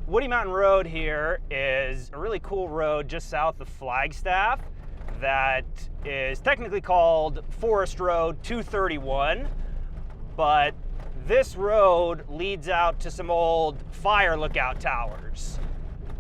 Woody Mountain Road here is a really cool road just south of Flagstaff that is technically called Forest Road 231, but this road leads out to some old fire lookout towers.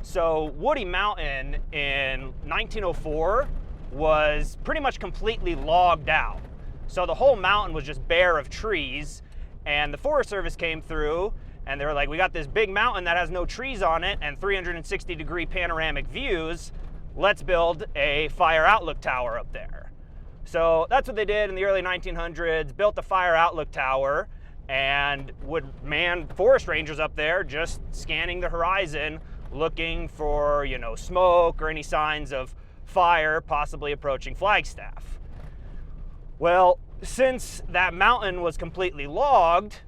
So Woody Mountain in 1904 was pretty much completely logged out. So the whole mountain was just bare of trees, and the Forest Service came through and they were like, we got this big mountain that has no trees on it and 360-degree panoramic views. Let's build a fire outlook tower up there. So that's what they did in the early 1900s, built the fire outlook tower and would man forest rangers up there just scanning the horizon, looking for, smoke or any signs of fire possibly approaching Flagstaff. Well, since that mountain was completely logged,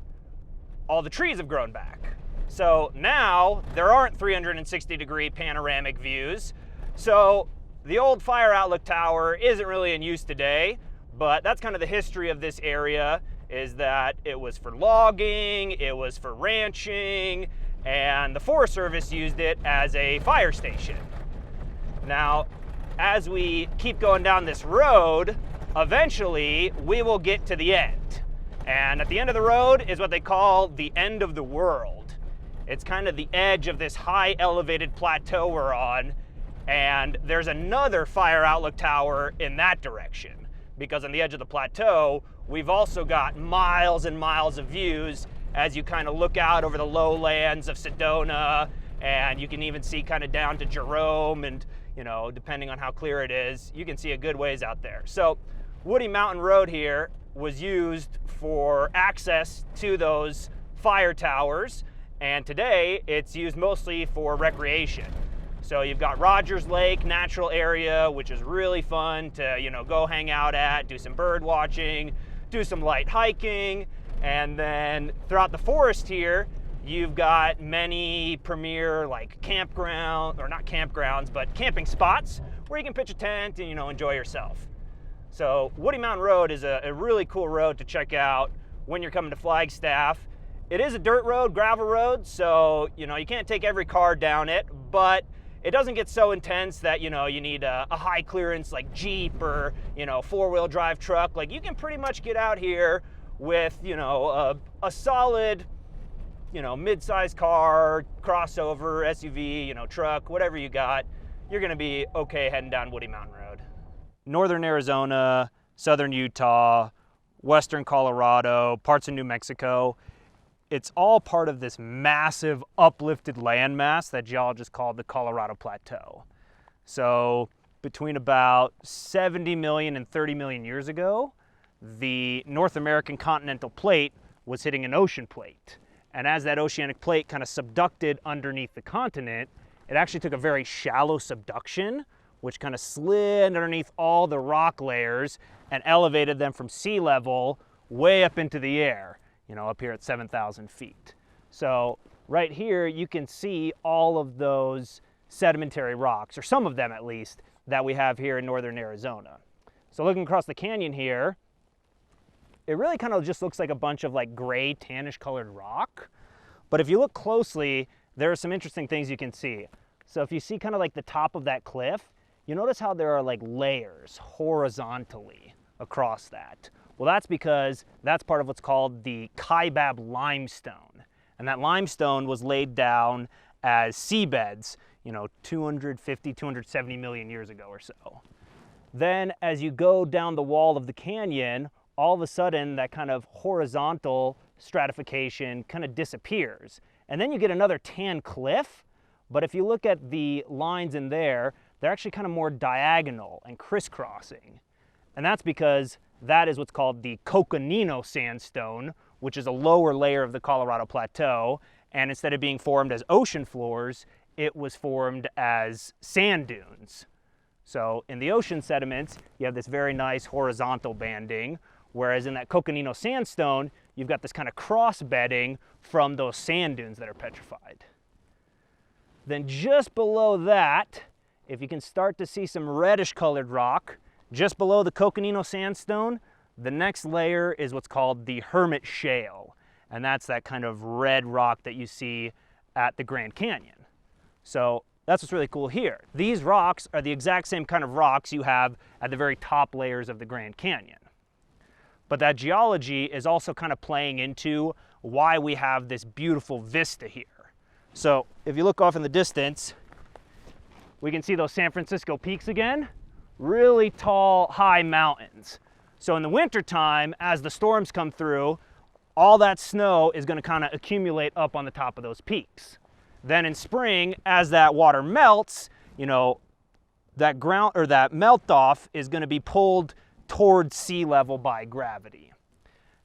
all the trees have grown back. So now there aren't 360-degree panoramic views. So the old fire outlook tower isn't really in use today, but that's kind of the history of this area, is that it was for logging, it was for ranching, and the Forest Service used it as a fire station. Now, as we keep going down this road, eventually we will get to the end. And at the end of the road is what they call the end of the world. It's kind of the edge of this high elevated plateau we're on, and there's another fire outlook tower in that direction, because on the edge of the plateau, we've also got miles and miles of views as you kind of look out over the lowlands of Sedona, and you can even see kind of down to Jerome, and depending on how clear it is, you can see a good ways out there. So Woody Mountain Road here was used for access to those fire towers, and today it's used mostly for recreation. So you've got Rogers Lake Natural Area, which is really fun to go hang out at, do some bird watching, do some light hiking, and then throughout the forest here, you've got many premier campground, or not campgrounds, but camping spots where you can pitch a tent and enjoy yourself. So Woody Mountain Road is a really cool road to check out when you're coming to Flagstaff. It is a dirt road, gravel road, so you can't take every car down it, but it doesn't get so intense that you need a high clearance like Jeep or four-wheel drive truck. You can pretty much get out here with a solid mid-sized car, crossover, SUV, truck, whatever you got. You're gonna be okay heading down Woody Mountain Road. Northern Arizona, southern Utah, western Colorado, parts of New Mexico, it's all part of this massive uplifted landmass that geologists call the Colorado Plateau. So between about 70 million and 30 million years ago, the North American continental plate was hitting an ocean plate. And as that oceanic plate kind of subducted underneath the continent, it actually took a very shallow subduction, which kind of slid underneath all the rock layers and elevated them from sea level way up into the air, up here at 7,000 feet. So right here, you can see all of those sedimentary rocks, or some of them at least, that we have here in northern Arizona. So looking across the canyon here, it really kind of just looks like a bunch of gray, tannish colored rock. But if you look closely, there are some interesting things you can see. So if you see kind of the top of that cliff, you notice how there are layers horizontally across that. Well, that's because that's part of what's called the Kaibab limestone. And that limestone was laid down as seabeds, 250, 270 million years ago or so. Then as you go down the wall of the canyon, all of a sudden that kind of horizontal stratification kind of disappears. And then you get another tan cliff, but if you look at the lines in there, they're actually kind of more diagonal and crisscrossing. And that's because that is what's called the Coconino sandstone, which is a lower layer of the Colorado Plateau. And instead of being formed as ocean floors, it was formed as sand dunes. So in the ocean sediments, you have this very nice horizontal banding, whereas in that Coconino sandstone, you've got this kind of cross bedding from those sand dunes that are petrified. Then just below that, if you can start to see some reddish colored rock, just below the Coconino sandstone, the next layer is what's called the Hermit Shale. And that's that kind of red rock that you see at the Grand Canyon. So that's what's really cool here. These rocks are the exact same kind of rocks you have at the very top layers of the Grand Canyon. But that geology is also kind of playing into why we have this beautiful vista here. So if you look off in the distance, we can see those San Francisco peaks again, really tall, high mountains. So in the wintertime, as the storms come through, all that snow is going to kind of accumulate up on the top of those peaks. Then in spring, as that water melts, you know, that ground or that melt off is going to be pulled towards sea level by gravity.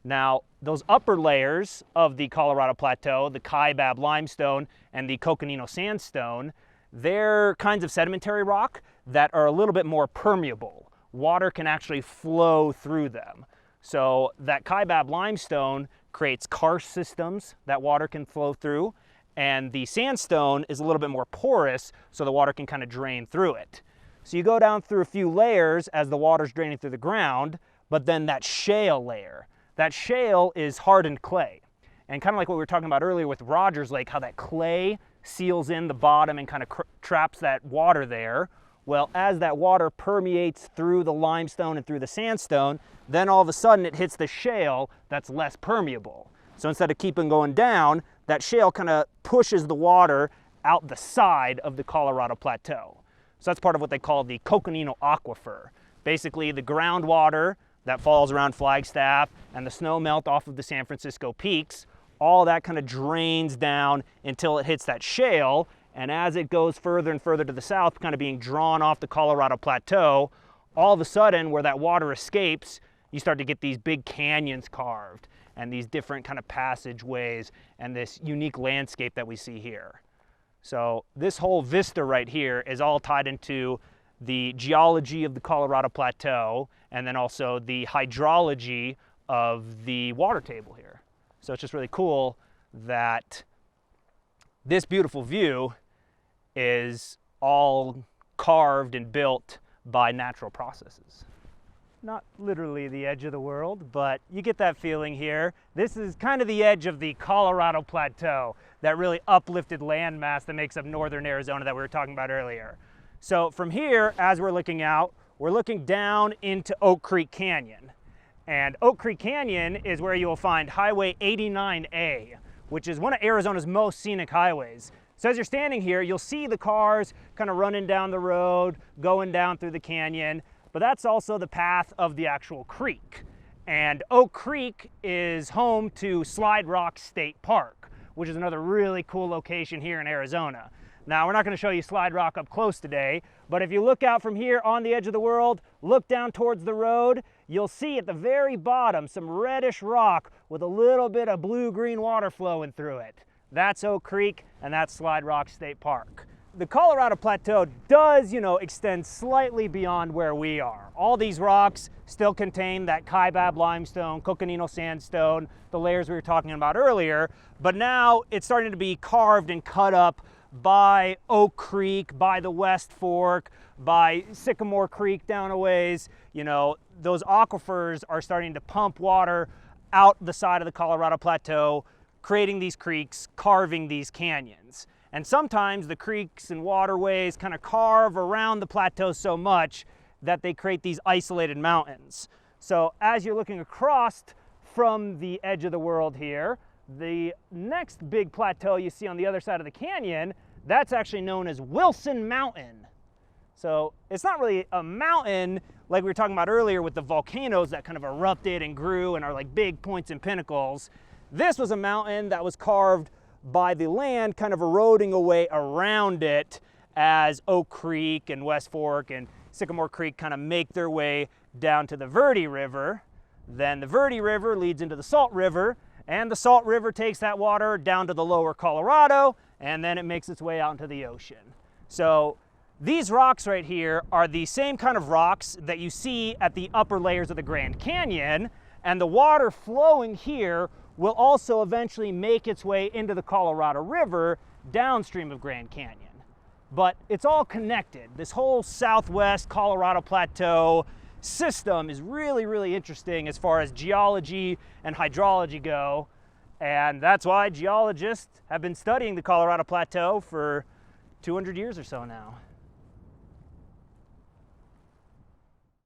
Now, those upper layers of the Colorado Plateau, the Kaibab limestone and the Coconino sandstone, they're kinds of sedimentary rock that are a little bit more permeable. Water can actually flow through them. So that Kaibab limestone creates karst systems that water can flow through, and the sandstone is a little bit more porous, so the water can kind of drain through it. So you go down through a few layers as the water's draining through the ground, but then that shale layer, that shale is hardened clay. And kind of like what we were talking about earlier with Rogers Lake, how that clay seals in the bottom and kind of traps that water there. Well, as that water permeates through the limestone and through the sandstone, then all of a sudden it hits the shale that's less permeable. So instead of keeping going down, that shale kind of pushes the water out the side of the Colorado Plateau. So that's part of what they call the Coconino Aquifer. Basically the groundwater that falls around Flagstaff and the snow melt off of the San Francisco peaks, all that kind of drains down until it hits that shale. And as it goes further and further to the south, kind of being drawn off the Colorado Plateau, all of a sudden where that water escapes, you start to get these big canyons carved and these different kind of passageways and this unique landscape that we see here. So this whole vista right here is all tied into the geology of the Colorado Plateau and then also the hydrology of the water table here. So it's just really cool that this beautiful view is all carved and built by natural processes. Not literally the edge of the world, but you get that feeling here. This is kind of the edge of the Colorado Plateau, that really uplifted landmass that makes up northern Arizona that we were talking about earlier. So from here, as we're looking out, we're looking down into Oak Creek Canyon. And Oak Creek Canyon is where you'll find Highway 89A, which is one of Arizona's most scenic highways. So as you're standing here, you'll see the cars kind of running down the road, going down through the canyon, but that's also the path of the actual creek. And Oak Creek is home to Slide Rock State Park, which is another really cool location here in Arizona. Now, we're not going to show you Slide Rock up close today, but if you look out from here on the edge of the world, look down towards the road, you'll see at the very bottom some reddish rock with a little bit of blue-green water flowing through it. That's Oak Creek, and that's Slide Rock State Park. The Colorado Plateau does, extend slightly beyond where we are. All these rocks still contain that Kaibab limestone, Coconino sandstone, the layers we were talking about earlier, but now it's starting to be carved and cut up by Oak Creek, by the West Fork, by Sycamore Creek down a ways. Those aquifers are starting to pump water out the side of the Colorado Plateau, creating these creeks, carving these canyons. And sometimes the creeks and waterways kind of carve around the plateau so much that they create these isolated mountains. So as you're looking across from the edge of the world here, the next big plateau you see on the other side of the canyon, that's actually known as Wilson Mountain. So it's not really a mountain like we were talking about earlier with the volcanoes that kind of erupted and grew and are like big points and pinnacles. This was a mountain that was carved by the land kind of eroding away around it as Oak Creek and West Fork and Sycamore Creek kind of make their way down to the Verde River. Then the Verde River leads into the Salt River, and the Salt River takes that water down to the lower Colorado, and then it makes its way out into the ocean. So these rocks right here are the same kind of rocks that you see at the upper layers of the Grand Canyon, and the water flowing here will also eventually make its way into the Colorado River downstream of Grand Canyon. But it's all connected. This whole southwest Colorado Plateau system is really, really interesting as far as geology and hydrology go. And that's why geologists have been studying the Colorado Plateau for 200 years or so now.